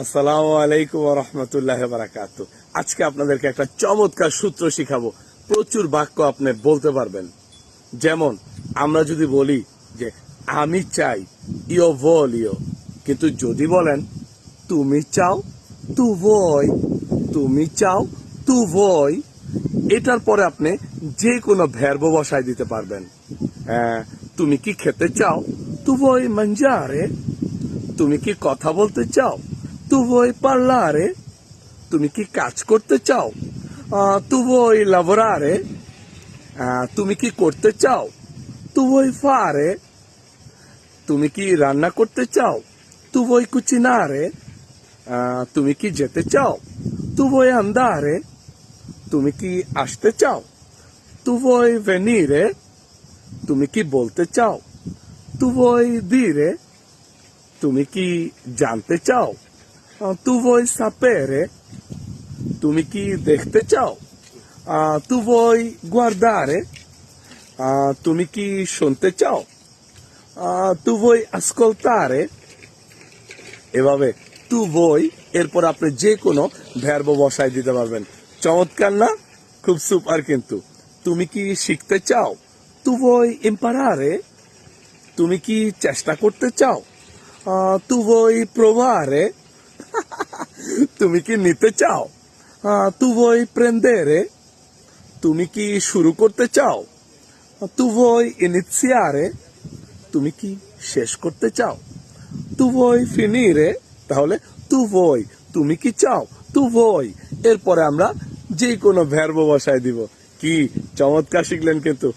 আসসালামু আলাইকুম ওয়া রাহমাতুল্লাহি ওয়া বারাকাতুহু। আজকে আপনাদেরকে একটা চমৎকার সূত্র শিখাবো। প্রচুর বাক্য আপনি বলতে পারবেন। যেমন আমরা যদি বলি যে আমি চাই, ইও voglio, কিন্তু যদি বলেন তুমি চাও, tu vuoi, তুমি চাও, tu vuoi, এটার পরে আপনি যে কোনো ভার্ব বসায় দিতে পারবেন। তুমি কি খেতে চাও, tu vuoi mangiare, তুমি কি কথা বলতে চাও, tu vuoi parlare, তুমি কি কাজ করতে চাও, tu vuoi lavorare, তুমি কি করতে চাও, tu vuoi fare, তুমি কি রান্না করতে চাও, tu vuoi cucinare, তুমি কি যেতে চাও, tu vuoi andare, তুমি কি আসতে চাও, tu vuoi venire, তুমি কি বলতে চাও, tu vuoi dire, তুমি কি জানতে চাও, tu vuoi sapere, তুমি কি দেখতে চাও, tu vuoi guardare, তুমি কি শুনতে চাও, tu vuoi ascoltare, এভাবে tu vuoi এরপর আপনি যে কোনো ভার্ব বসায় দিতে পারবেন। চমৎকার না? খুব সুপার। কিন্তু তুমি কি শিখতে চাও, tu vuoi imparare, তুমি কি চেষ্টা করতে চাও, tu vuoi provare, তুমি কি নিতে চাও, tu vuoi prendere, তুমি কি শুরু করতে চাও, tu vuoi iniziare, তুমি কি শেষ করতে চাও, tu vuoi finire, তাহলে tu vuoi, তুমি কি চাও, tu vuoi এরপরে আমরা যে কোনো ভার্ব বসায় দিব। কি চমৎকার শিখলেন! কিন্তু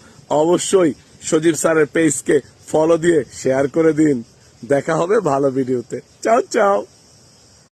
অবশ্যই সজীব স্যারের পেজকে ফলো দিয়ে শেয়ার করে দিন। দেখা হবে ভালো ভিডিওতে। চাও চাও।